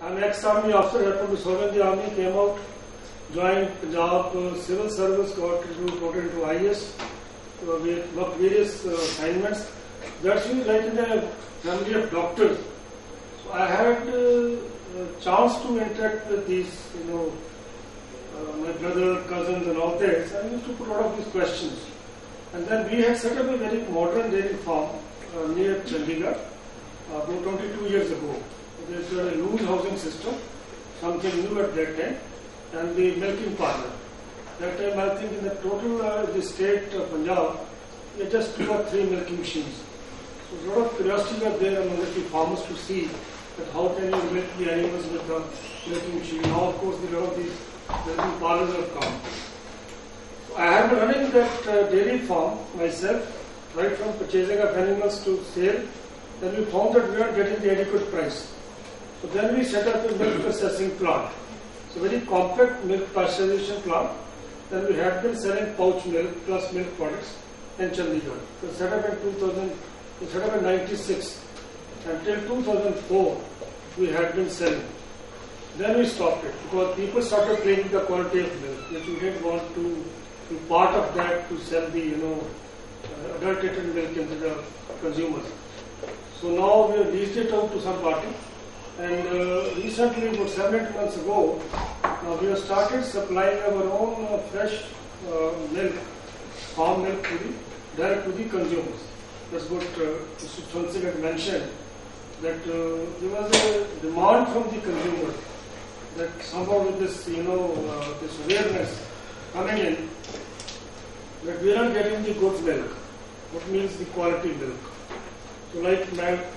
I'm an ex-army officer, happened to serve in the army, came out, joined Punjab Civil Service, got into IS, worked various assignments. That's really like in a family of doctors. So I had a chance to interact with these, my brother, cousins and all that. I used to put a lot of these questions. And then we had set up a very modern dairy farm near Chandigarh about 22 years ago. There's a loose housing system, something new at that time, and the milking parlour. That time I think in the total the state of Punjab, we had just 2 or 3 milking machines. So a lot of curiosity was there among the farmers to see that how can you milk the animals with the milking machine. Now of course a lot of these milking parlours have come. So I have been running that dairy farm myself, right from purchasing of animals to sale. Then we found that we were getting the adequate price. So then we set up a milk processing plant. So very compact milk pasteurization plant. Then we had been selling pouch milk plus milk products in Chandigarh. So set up in 96. Until 2004 we had been selling. Then we stopped it because people started claiming the quality of milk, which we didn't want to be part of that to sell the adulterated milk into the consumers. So now we have leased it out to some party. And recently, about 7-8 months ago, we have started supplying our own fresh milk, farm milk, direct to the consumers. That's what Mr. Chansing had mentioned, that there was a demand from the consumers that somehow with this, this awareness coming in, that we are getting the good milk, what means the quality milk. So like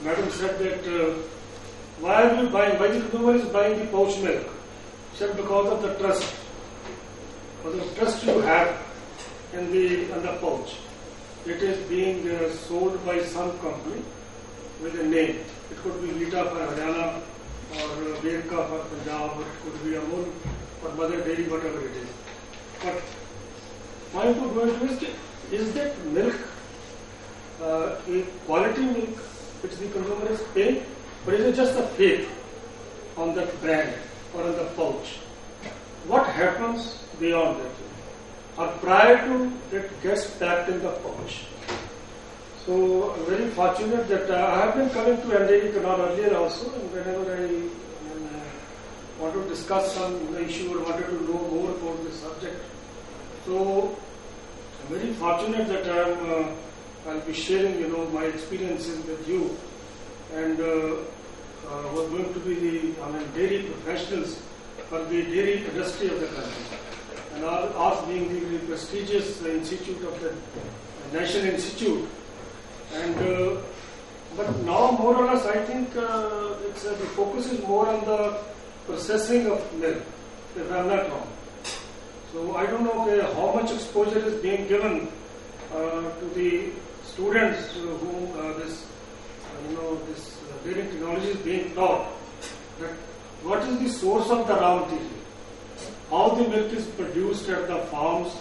Madam said that why are you buying? Why the consumer is buying the pouch milk? She said because of the trust. Because of the trust you have in the pouch. It is being sold by some company with a name. It could be Vita for Haryana or Vedka for Punjab, or it could be Amul or Mother Dairy, whatever it is. But point to go into is that milk a quality milk which the consumer is paying? But is it just a faith on that brand or on the pouch? What happens beyond that? Or prior to it gets packed in the pouch? So I'm very fortunate that I have been coming to NDD Canal earlier also, and whenever I want to discuss some issue or wanted to know more about this subject. So I'm very fortunate that I'll be sharing my experiences with you, and we're going to be the dairy professionals for the dairy industry of the country. And us being the prestigious institute of the National Institute. And but now more or less I think the focus is more on the processing of milk, if I'm not wrong. So I don't know how much exposure is being given to the students whom this dairy technology is being taught. That what is the source of the raw material? How the milk is produced at the farms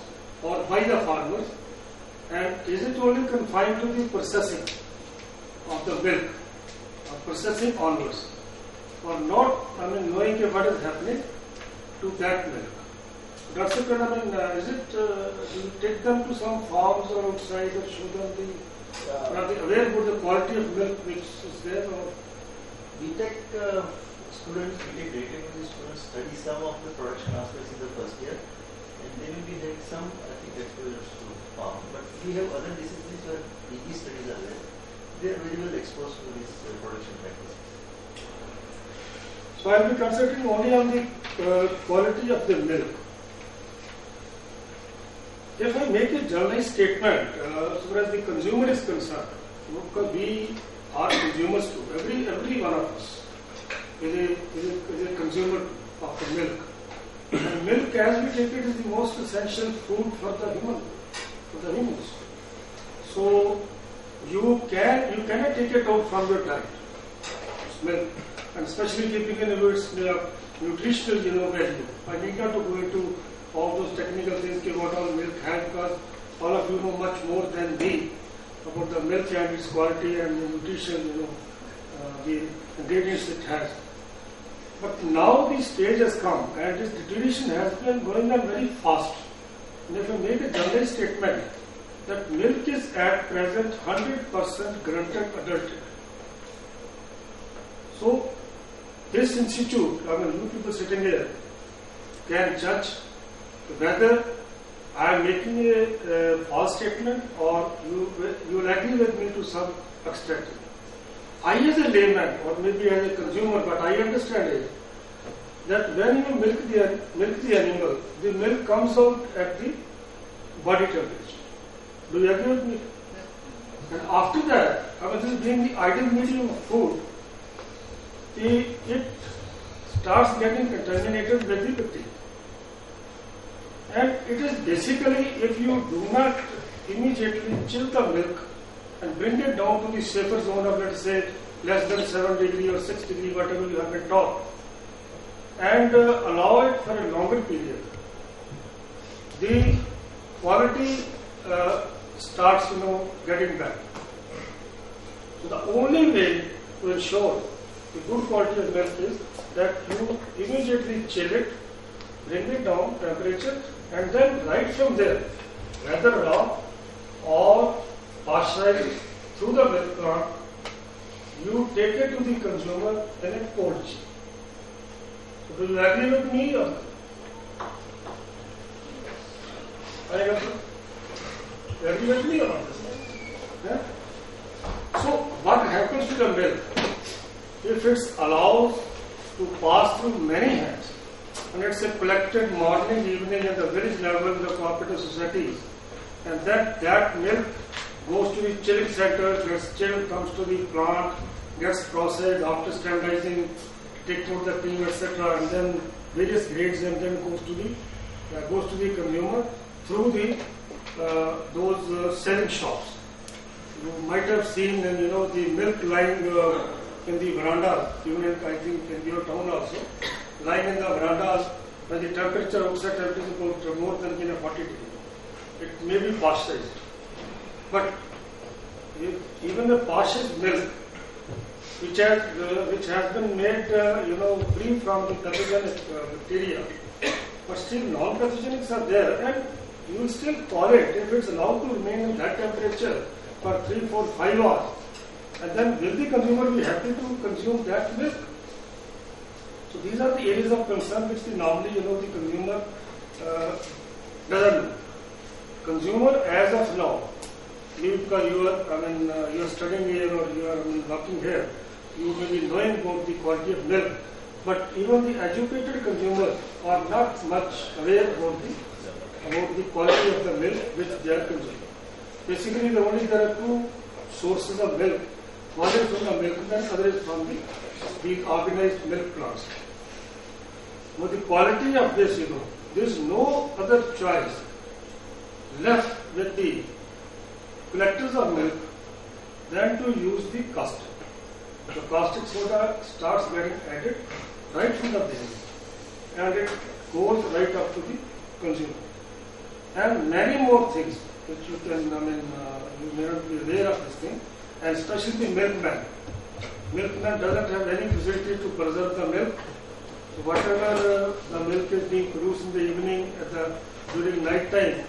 or by the farmers, and is it only confined to the processing of the milk or processing onwards, or not? Knowing what is happening to that milk. That's it. Is it? Do you take them to some farms or outside or show them are they aware about the quality of milk which is there? Or BTech students, BTech data technology students study some of the production aspects in the first year, and they will be having some, exposures to farm. But we have other disciplines where PG studies are there. They are very well exposed to these production practices. So I will be concentrating only on the quality of the milk. If I make a generalized statement, as far as the consumer is concerned, because we are consumers too, every one of us is a consumer of the milk. And milk, as we take it, is the most essential food for the humans. So you cannot take it out from your diet. It's milk, and especially keeping in view its nutritional value. I need not to go into all those technical things what all milk has, because all of you know much more than me about the milk and its quality and the nutrition, the ingredients it has. But now the stage has come and this deterioration has been going on very fast. And if you make a general statement that milk is at present 100% grunted adulterated. So this institute, you people sitting here, can judge whether I am making a false statement or you will agree with me to some extent. I as a layman or maybe as a consumer, but I understand it, that when you milk the animal, the milk comes out at the body temperature. Do you agree with me? And after that, this being the ideal medium of food, it starts getting contaminated with the bacteria. And it is basically, if you do not immediately chill the milk and bring it down to the safer zone of, let's say, less than 7 degrees or 6 degrees, whatever you have been taught, and allow it for a longer period, the quality starts, getting bad. So the only way to ensure the good quality of milk is that you immediately chill it, bring it down temperature, and then right from there, whether raw or pasteurized through the milk plant, you take it to the consumer in a cold chain. So do you agree with me or not? You agree with me or not? Yeah? So what happens to the milk if it's allowed to pass through many hands? And it's a collected morning, evening at the village level in the cooperative societies, and that milk goes to the chilling center, gets chilled, comes to the plant, gets processed after sterilizing, taking out the cream, etc., and then various grades, and then goes to the consumer through the those selling shops. You might have seen, the milk lying in the veranda, even I think in your town also. Lying in the verandas when the temperature outside temperature is about more than 40 degrees. It may be pasteurized. But even the pasteurized milk, which has been made, free from the pathogenic bacteria, but still non-pathogenics are there, and you will still call it, if it's allowed to remain in that temperature for 3, 4, 5 hours, and then will the consumer be happy to consume that milk? So these are the areas of concern which normally, the consumer doesn't know. Consumer, as of now, because you are studying here or you are working here, you may be knowing about the quality of milk, but even the educated consumers are not much aware about the quality of the milk which they are consuming. Basically, there are two sources of milk. One is from the milkman, other is from the organized milk plants. Now the quality of this, there is no other choice left with the collectors of milk than to use the caustic. The caustic soda starts getting added right from the beginning, and it goes right up to the consumer. And many more things which you can, you may not be aware of this thing, and especially the milkman. Milkman doesn't have any facility to preserve the milk. So whatever the milk is being produced in the evening, during night time,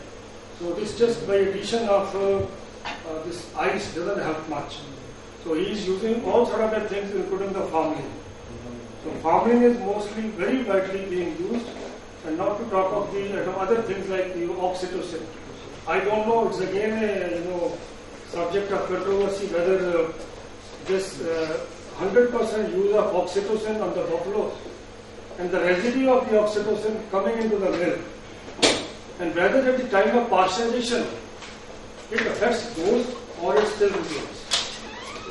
so this just by addition of this ice doesn't help much. So he is using all sort of things, including the formalin. So formalin is mostly very widely being used, and not to talk of the other things like the oxytocin. I don't know, it's again a subject of controversy whether this 100% use of oxytocin on the buffaloes and the residue of the oxytocin coming into the milk, and whether at the time of pasteurization it affects those or it still remains.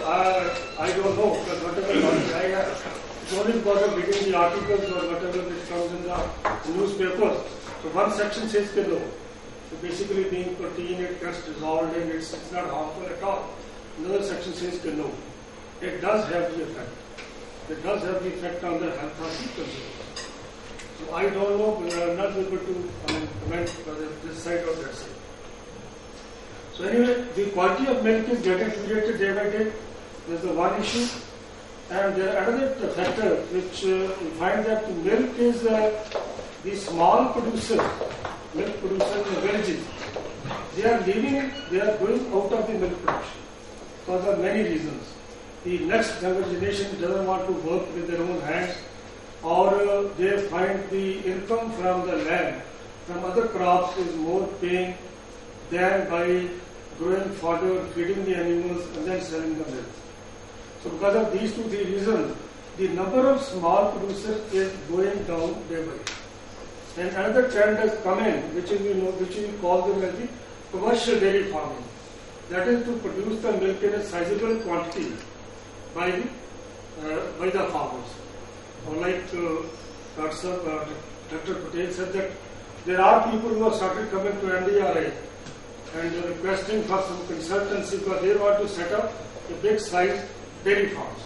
I don't know, but whatever knowledge I have, it's only because of reading the articles or whatever which comes in the newspapers. So one section says no. So basically being protein, it gets dissolved and it's not harmful at all. Another section says no. It does have the effect. It does have the effect on the health of the consumer. So I don't know, I'm not able to comment whether this side or that side. So anyway, the quality of milk is getting deteriorated day by day. There's the one issue. And there are another factor which we find that milk is the small producers, milk producers in the villages. They are leaving, they are going out of the milk production because of many reasons. The next younger generation doesn't want to work with their own hands, or they find the income from the land, from other crops is more paying than by growing fodder, feeding the animals and then selling the milk. So because of these 2-3 reasons, the number of small producers is going down day by day. And another trend has come in, which we call them as the commercial dairy farming. That is to produce the milk in a sizable quantity by the farmers. Or like Dr. Patel said that there are people who have started coming to NDRI and requesting for some consultancy because they want to set up a big size dairy farms.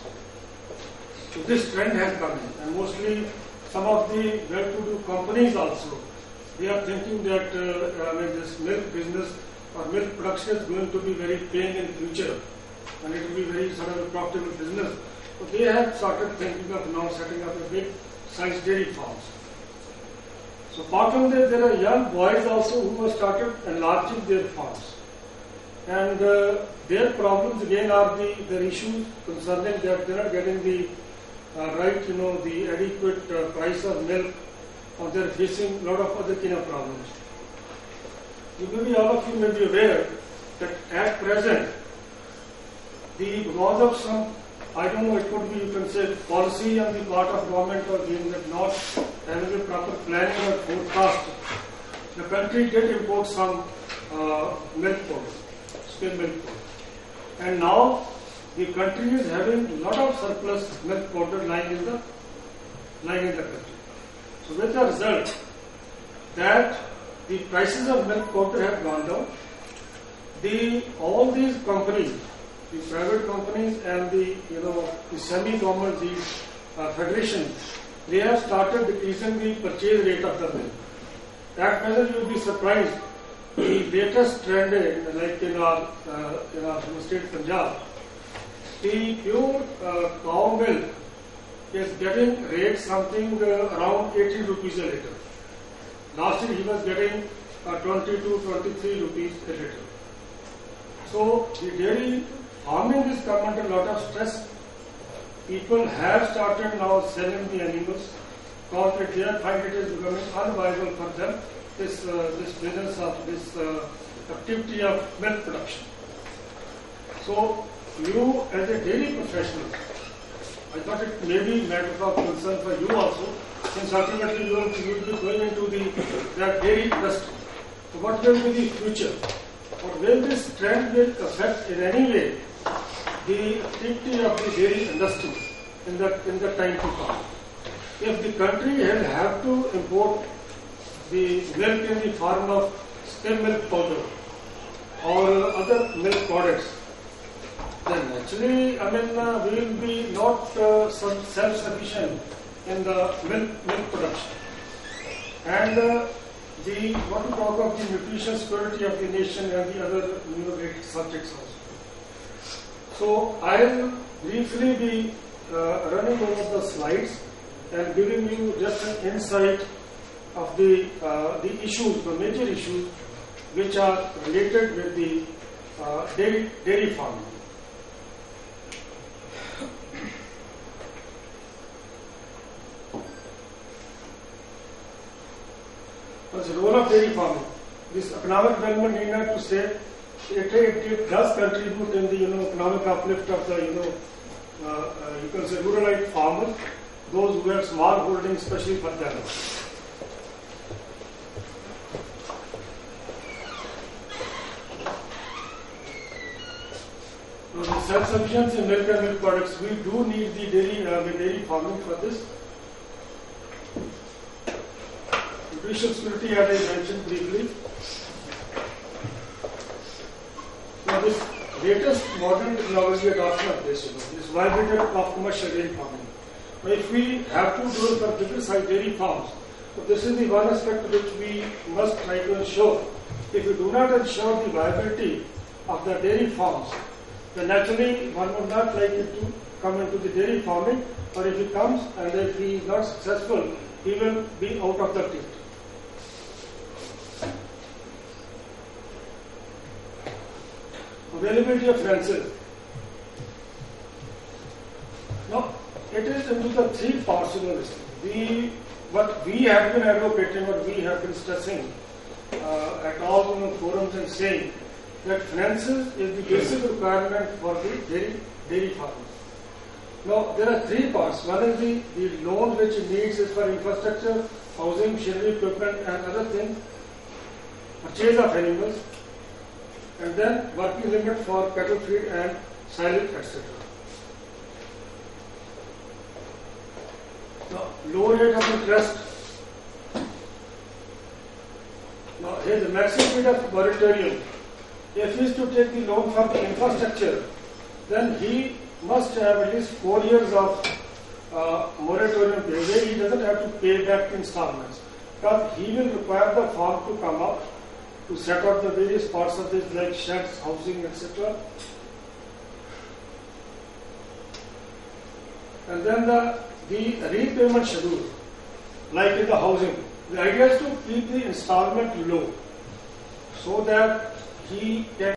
So this trend has come in, and mostly some of the well-to-do companies also, they are thinking that this milk business or milk production is going to be very paying in future, and it will be very sort of a profitable business. So they have started thinking of now setting up a big size dairy farms. So apart from that, there are young boys also who have started enlarging their farms. And their problems again are their issues concerning that they are not getting the the adequate price of milk, or they are facing a lot of other kind of problems. All of you may be aware that at present, because of some, I don't know, it could be, you can say, policy on the part of government or not having a proper planning or forecast, the country did import some milk powder, skim milk powder. And now the country is having a lot of surplus milk powder lying in the country. So with the result that the prices of milk powder have gone down, all these companies, the private companies and the semi-government, the federations, they have started decreasing the purchase rate of the milk. At present, you will be surprised. The latest trend, like in our state Punjab, the pure cow milk is getting rate something around 80 rupees a litre. Last year he was getting 20 to 23 rupees a litre. So the dairy farming is come under a lot of stress. People have started now selling the animals because they find it is becoming unviable for them, this business of this activity of milk production. So you as a dairy professional, I thought it may be a matter of concern for you also, since ultimately you will be going into that dairy industry. So what will be the future? Or will this trend will affect in any way the activity of the dairy industry in the time to come? If the country will have to import the milk in the form of skim milk powder or other milk products, then naturally, we will be not self-sufficient in the milk production. And what to talk of the nutrition security of the nation and the other related subjects also. So I will briefly be running over the slides and giving you just an insight of the issues, the major issues which are related with the dairy farming. What's the role of dairy farming? This economic development need not to say it does contribute in the economic uplift of the you can say ruralite farmers, those who have small holdings, especially for them. So the self-sufficiency in milk and milk products, we do need the dairy farming for this. Nutrition security, as I mentioned briefly. Now this latest modern technology adoption of this viability of commercial dairy farming. Now if we have to do it for bigger size dairy farms, so this is the one aspect which we must try to ensure. If we do not ensure the viability of the dairy farms, then naturally one would not like it to come into the dairy farming, or if he comes and if he is not successful, he will be out of the tilt. Availability of fences. Now, it is into the three parts of this. What we have been advocating, what we have been stressing at all forums and saying that finances is the basic requirement for the dairy farming. Now, there are three parts. One is the loan which it needs is for infrastructure, housing, machinery, equipment and other things, purchase of animals, and then working limit for cattle feed and silage, etc. Now, low rate of interest. Now, here is the maximum period of moratorium. If he is to take the loan for the infrastructure, then he must have at least 4 years of moratorium period where he doesn't have to pay back installments. Because he will require the farm to come up to set up the various parts of this like sheds, housing, etc. And then the repayment schedule, like in the housing, the idea is to keep the installment low so that he can